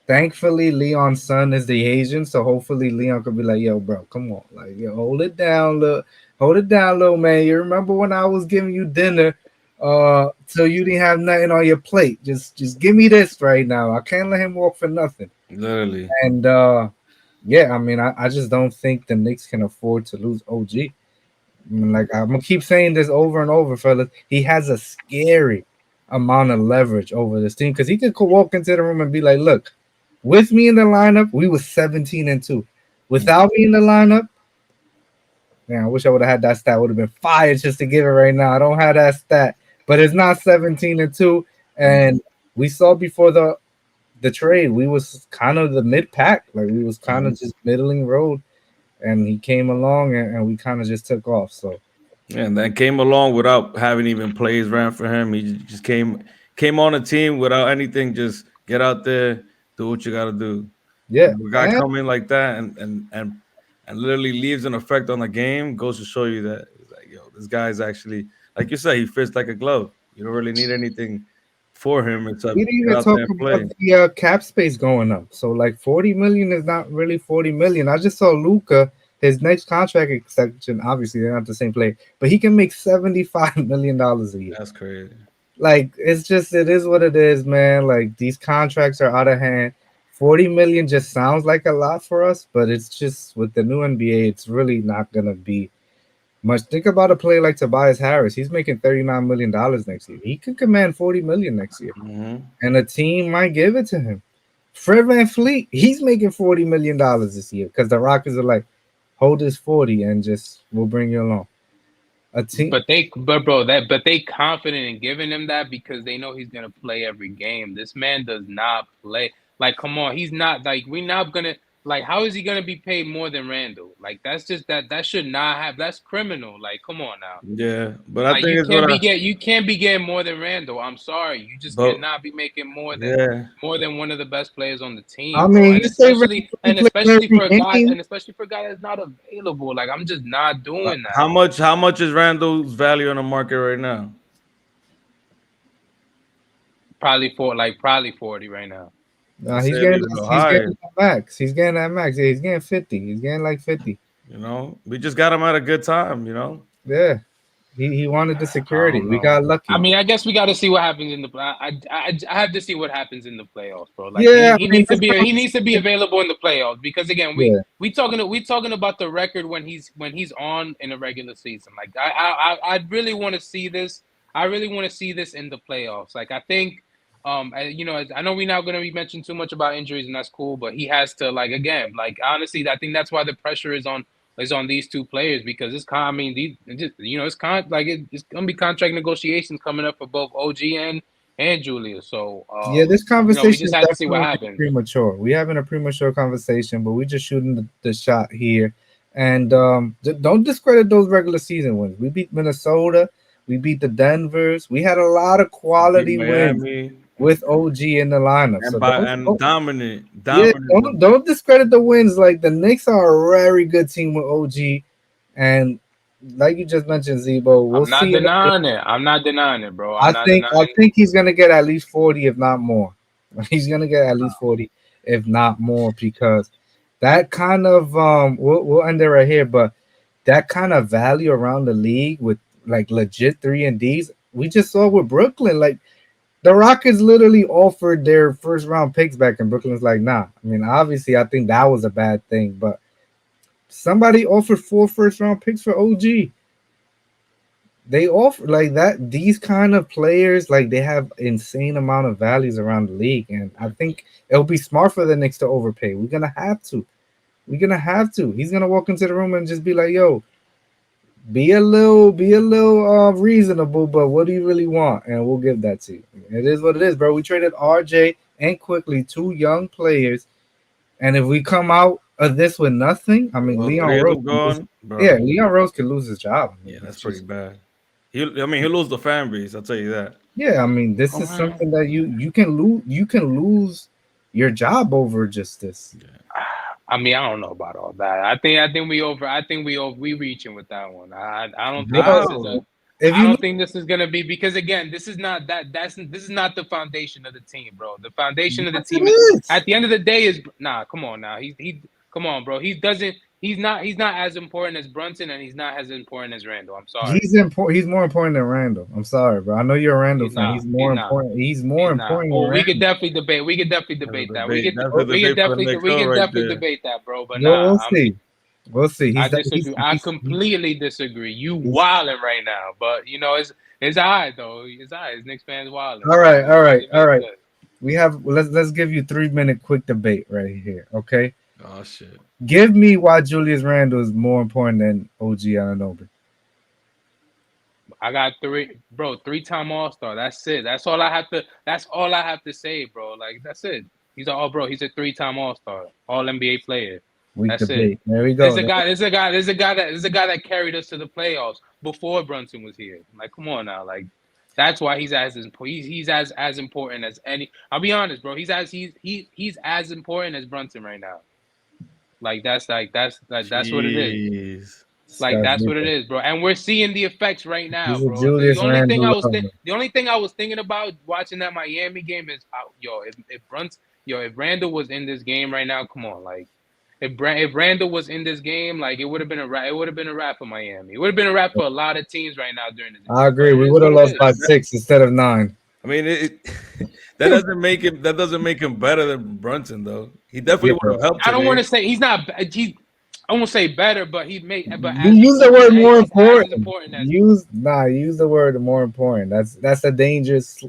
thankfully, Leon's son is the Asian, so hopefully Leon could be like, "Yo, bro, come on, like, yo, hold it down, little man. You remember when I was giving you dinner, so you didn't have nothing on your plate? Just give me this right now. I can't let him walk for nothing." Literally. And yeah, I mean, I just don't think the Knicks can afford to lose OG. Like I'm gonna keep saying this over and over, fellas. He has a scary amount of leverage over this team because he could walk into the room and be like, "Look, with me in the lineup, we were 17-2. Without me in the lineup, man, I wish I would have had that stat. Would have been fire just to give it right now. I don't have that stat, but it's not 17-2. And we saw before the trade, we was kind of the mid pack, like we was kind Mhm. of just middling road, and he came along and we kind of just took off. So. And then came along without having even plays ran for him. He just came on a team without anything. Just get out there, do what you got to do. You Yeah, know, a guy and come in like that and literally leaves an effect on the game goes to show you that it's like, yo, this guy is actually like you said, he fits like a glove. You don't really need anything for him except we didn't get even out talk there and about play. the cap space going up. So like 40 million is not really 40 million. I just saw Luca, his next contract extension. Obviously, they're not the same player, but he can make $75 million a year. That's crazy. Like it is what it is, man. Like these contracts are out of hand. 40 million just sounds like a lot for us, but it's just with the new NBA, it's really not gonna be much. Think about a player like Tobias Harris. He's making $39 million next year. He could command 40 million next year, Hmm. and a team might give it to him. Fred Van Fleet, he's making $40 million this year because the Rockets are like, hold this 40 and just we'll bring you along. A team, But bro, but they confident in giving him that because they know he's gonna play every game. This man does not play. Like, come on, he's not like we not gonna like. How is he gonna be paid more than Randall? Like, that's just that should not have. That's criminal. Like, come on now. Yeah, but I Like, think it's what I. you can't be getting more than Randall. I'm sorry, you just But cannot be making yeah, more than one of the best players on the I team, bro. mean, you say Randall be playing every game. And especially for a guy that's not available. Like, I'm just not doing that. how much is Randall's value on the market right now? Probably 40 right now. I He's say getting leave it a he's higher. getting that max. He's getting that max. Yeah, he's getting 50. He's getting like 50. You know, we just got him at a good time. You know, Yeah. He wanted the I security. don't We know. got I lucky. mean, I guess we got to see what happens in the. I have to see what happens in the playoffs, bro. Like Yeah, I mean, he needs to be available in the playoffs because again, yeah. we talking about the record when he's on in the regular season. Like I really want to see this. I really want to see this in the playoffs. Like I think I know we're not going to be mentioning too much about injuries, and that's cool. But he has to, like, again, like, honestly, I think that's why the pressure is on these two players, because I mean, it's gonna be contract negotiations coming up for both OG and Julius. So Yeah, this we conversation just is have to see what definitely happens. premature. We having a premature conversation, but we're just shooting the shot here. And don't discredit those regular season wins. We beat Minnesota. We beat the Denvers. We had a lot of Beat quality wins Miami with OG in the lineup. So and yeah, dominant win. don't discredit the wins. Like the Knicks are a very good team with OG, and like you just mentioned, Zebo, we'll I'm not see. denying it. I'm not denying it, bro. I'm I not think denying I it. think he's gonna get at least 40, if not more. He's gonna get at least 40, if not more, because that kind of we'll end it right here, but that kind of value around the league with like legit 3 and Ds, we just saw with Brooklyn. Like the Rockets literally offered their first round picks back, and Brooklyn's like, nah. I mean, obviously, I think that was a bad thing, but somebody offered 4 first round picks for OG. They offer like that. These kind of players, like they have insane amount of values around the league, and I think it'll be smart for the Knicks to overpay. We're gonna have to. We're gonna have to. He's gonna walk into the room and just be like, "Yo, be a little reasonable, but what do you really want?" And we'll give that to you. It is what it is, bro. We traded RJ and quickly 2 young players, and if we come out of this with nothing, I mean, Well, Leon three of Rose. them Could lose, gone, yeah, bro. Leon Rose could lose his job. I mean, Yeah, that's it's pretty just bad. He'll lose the fan base. I'll tell you that. yeah, I mean, this Oh, is man. something that you can lose your job over just this. I mean, I don't know about all that. I think we reaching with that one. I don't think Bro, this is a How? if I you don't look, think this is gonna be, because again, this is not this is not the foundation of the team, bro. The foundation of the yes, it team is, is. at the end of the day, is, nah. Come on now, he come on, bro. He's not as important as Brunson, and he's not as important as Randall. I'm sorry, He's important. He's more important than Randall. I'm sorry, bro. I know you're a Randall he's fan. not. He's He's more not. important. He's more He's not. important than Oh, we could Randall. definitely debate. We could definitely That's a debate that. debate. That's a We could debate for the definitely next we show could right definitely there. debate that, bro. But Well, we'll nah, see. We'll see. I disagree. I completely disagree. You wilding right now, but it's alright though. It's alright. It's Knicks fans wilding, all so right, all right, it all makes right. sense. We have let's give you 3 minute quick debate right here. Okay, Oh shit. give me why Julius Randle is more important than OG Anunoby. I got three, bro. 3-time All Star. That's it. That's all I have to. That's all I have to say, bro. Like, that's it. He's a 3-time All Star, All NBA player. Weak That's it. debate. There we There's go. a guy. There's a guy that carried us to the playoffs before Brunson was here. Like, come on now. Like, that's why he's as important as any. I'll be honest, bro. He's as important as Brunson right now. That's what it is. Jeez. This Like, guy's that's what it different. is, bro. And we're seeing the effects right now, He's a bro. The Julius only thing Randle I was lover. the only thing I was thinking about watching that Miami game is, if Randall was in this game right now, come on, like, if Randall was in this game, like, it would have been a wrap. It would have been a wrap for Miami. It would have been a wrap for a lot of teams right now during this I game. But agree. it We is would what have it lost is. by 6 instead of 9. I mean, that doesn't make him better than Brunson though. He Yeah, definitely would have helped I don't want today. to say he's not. I won't say better, but he made. But you as use the important, word more he's as important. important as. Use the word more important. That's a dangerous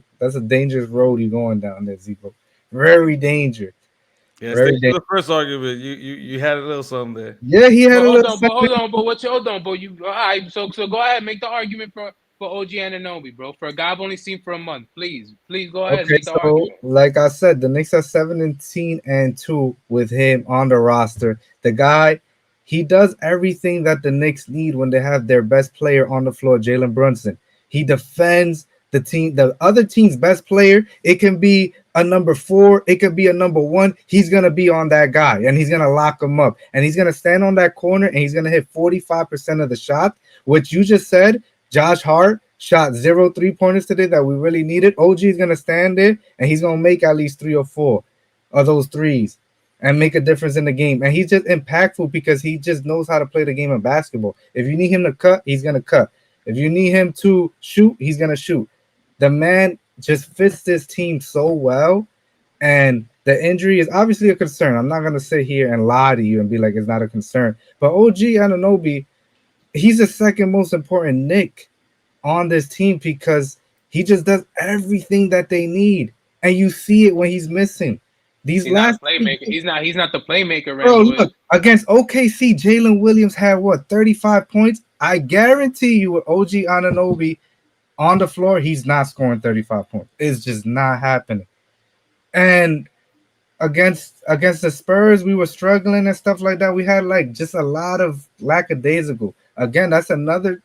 road you're going down there, Zico. Very dangerous. Yeah, stick Very to dangerous. the first argument. You had a little something there. Yeah, he had But a hold little on, but something. hold on, but what's your hold on, but you all right? So go ahead, make the argument for OG Anunoby, bro. For a guy I've only seen for a month, please go ahead, Okay, make the so argument. like I said, the Knicks are 17-2 with him on the roster. The guy, he does everything that the Knicks need when they have their best player on the floor, Jalen Brunson. He defends the other team's best player. It can be a number 4, it could be a number 1. He's gonna be on that guy and he's gonna lock him up. And he's gonna stand on that corner and he's gonna hit 45% of the shot, which you just said. Josh Hart shot 0 3 pointers today that we really needed. OG is gonna stand there and he's gonna make at least 3 or 4 of those threes and make a difference in the game. And he's just impactful because he just knows how to play the game of basketball. If you need him to cut, he's gonna cut. If you need him to shoot, he's gonna shoot. The man just fits this team so well. And the injury is obviously a concern. I'm not gonna sit here and lie to you and be like it's not a concern. But OG Anunoby, he's the second most important Nick on this team because he just does everything that they need. and you see it when he's missing. These He's not a last three playmaker. games, He's not the playmaker bro, Randall is. look, against OKC, Jalen Williams had what, 35 points? I guarantee you with OG Ananobi on the floor, he's not scoring 35 points. It's just not happening. And against the Spurs, we were struggling and stuff like that. We had like just a lot of lackadaisical. Again, that's another.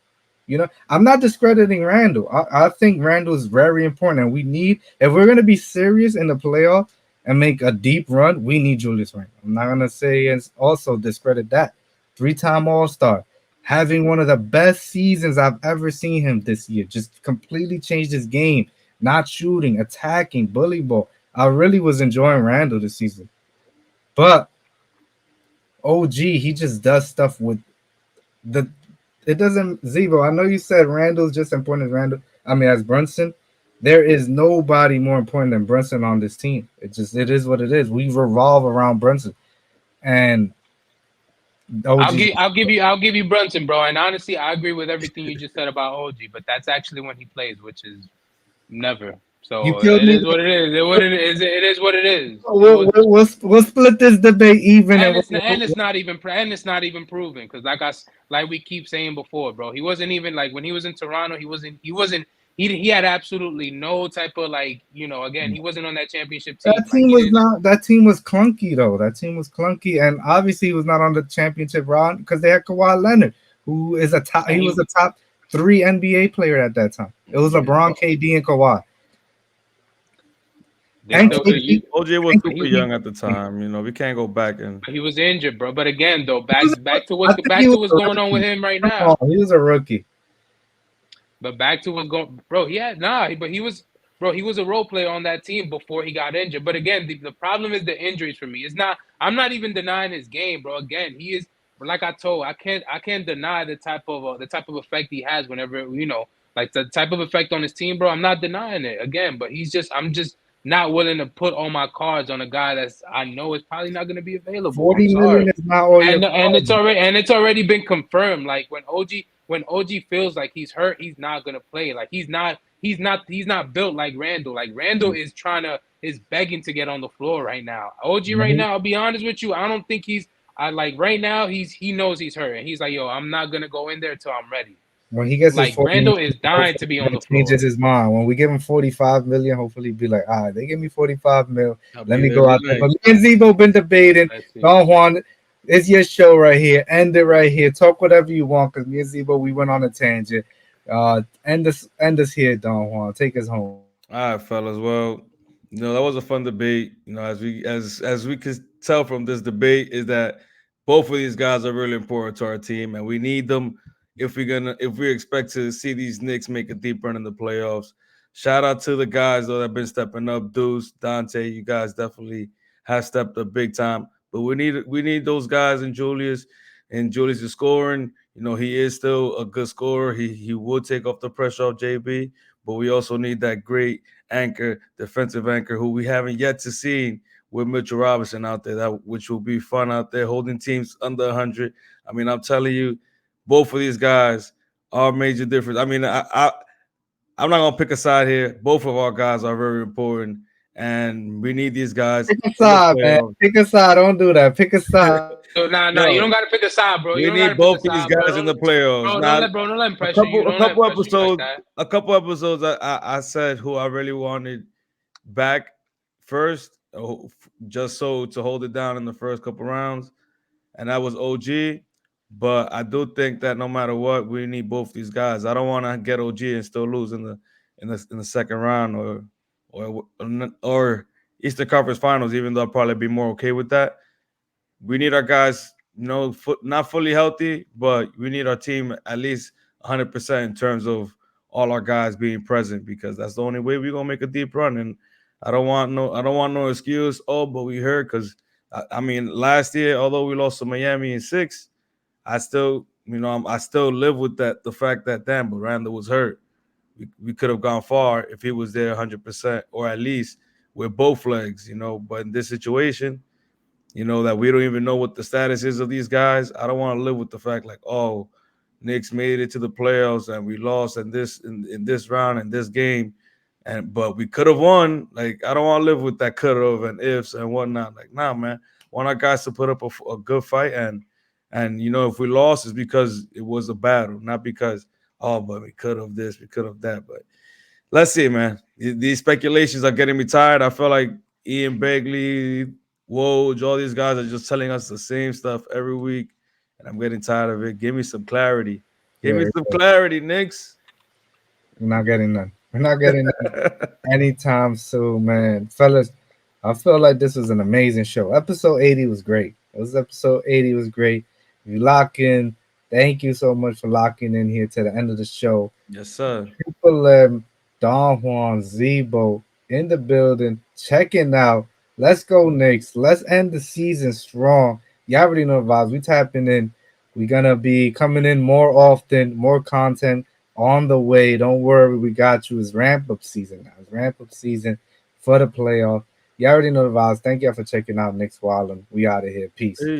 I'm not discrediting Randall. I think Randall is very important, and we need, if we're gonna be serious in the playoff and make a deep run, we need Julius Randall. I'm not gonna say and also discredit that. 3-time All Star, having one of the best seasons I've ever seen him this year. Just completely changed his game. Not shooting, attacking, bully ball. I really was enjoying Randall this season. But OG, he just does stuff with the. It doesn't, Zebo. I know you said Randall's just important as Randall. I mean, as Brunson. There is nobody more important than Brunson on this team. It is what it is. We revolve around Brunson, and OG. I'll give you Brunson, bro. And honestly, I agree with everything you just said about OG, but that's actually when he plays, which is never. You So killed it me. is what it is. It is what it is. We'll split this debate even, and It's not even proven because like we keep saying before, bro. He wasn't even like when he was in Toronto. He had absolutely no type of like again he wasn't on that championship team. that Like team he was didn't. not. That team was clunky though. That team was clunky, and obviously he was not on the championship round because they had Kawhi Leonard, who is a top. And He was a top three NBA player at that time. It was yeah, LeBron, but KD, and Kawhi, they and still could. KD. OJ was And super KD. young at the time. We can't go back and He was injured, bro. But again, though, He was I think he back to was what's a going on with rookie. him right Come now. on, he was a rookie. But back to what's going, bro. But bro. He was a role player on that team before he got injured. But again, the problem is the injuries for me. It's not. I'm not even denying his game, bro. Again, he is. Like I can't deny the type of effect he has whenever like the type of effect on his team, bro. I'm not denying it again, but I'm just not willing to put all my cards on a guy that's I know is probably not going to be available. I'm 40 million sorry. is not all your cards. And it's already been confirmed. Like when OG feels like he's hurt, he's not gonna play. Like he's not built like Randall. Like Randall is begging to get on the floor right now. OG When right he, now, I'll be honest with you, I don't think I like right now he knows he's hurt and he's like, yo, I'm not gonna go in there until I'm ready. when he gets his Like 40 Randall million, is dying to hopefully be on the that floor. changes his mind. When we give him 45 million, hopefully he'll be like, all right, they give me 45 mil. I'll Let be me there go out there. tonight. But me and Zebo been debating. Let's see. Don Juan, it's your show right here. End it right here. Talk whatever you want, because me and Zebo, we went on a tangent. End us here, Don Juan. Take us home. All right, fellas. Well, that was a fun debate. As we could tell from this debate, is that both of these guys are really important to our team, and we need them if we expect to see these Knicks make a deep run in the playoffs. Shout out to the guys though that have been stepping up. Deuce, Dante, you guys definitely have stepped up big time. But we need those guys and Julius is scoring. He is still a good scorer. He will take off the pressure off JB, but we also need that great anchor, defensive anchor, who we haven't yet to see with Mitchell Robinson out there, which will be fun out there, holding teams under 100. I mean, I'm telling you, both of these guys are major difference. I mean, I'm not gonna pick a side here. Both of our guys are very important, and we need these guys Pick a in the side, man. playoffs. Pick a side. Don't do that. Pick a side. So nah, you No, don't gotta pick a side, bro. You we don't gotta need pick a both these side, bro. guys in the playoffs. Now, Don't let him a pressure you. couple, a Don't let him couple pressure you like episodes, that. a couple episodes, I said who I really wanted back first, just so to hold it down in the first couple rounds, and that was OG. But I do think that no matter what, we need both these guys. I don't want to get OG and still lose in the second round or Eastern Conference Finals. Even though I'll probably be more okay with that. We need our guys, not fully healthy, but we need our team at least 100% in terms of all our guys being present because that's the only way we're gonna make a deep run. And I don't want no excuse. Oh, but we hurt because I mean last year, although we lost to Miami in six, I still I still live with the fact that damn, but Randall was hurt. We could have gone far if he was there 100% or at least with both legs. But in this situation that we don't even know what the status is of these guys. I don't want to live with the fact like, oh, Knicks made it to the playoffs and we lost in this round in this game. but we could have won. Like, I don't want to live with that could have and ifs and whatnot. Like, nah, man. Want our guys to put up a good fight, and if we lost, it's because it was a battle, not because, oh, but we could have this, we could have that. But let's see, man. These speculations are getting me tired. I feel like Ian Begley, Woj, all these guys are just telling us the same stuff every week, and I'm getting tired of it. Give me some clarity. Give me Yeah, some clarity, Knicks. we're not getting none. We're not getting none anytime soon, man. Fellas, I feel like this was an amazing show. Episode 80 was great. Episode 80 was great. You lock in. Thank you so much for locking in here to the end of the show. Yes, sir. Triple M, Don Juan, Zebo in the building, checking out. Let's go, Knicks. Let's end the season strong. You already know the vibes. We tapping in. We're gonna be coming in more often, more content on the way. Don't worry, we got you. It's ramp up season now. It's ramp up season for the playoff. You already know the vibes. Thank you for checking out Knicks Wildin'. We out of here. Peace. Peace.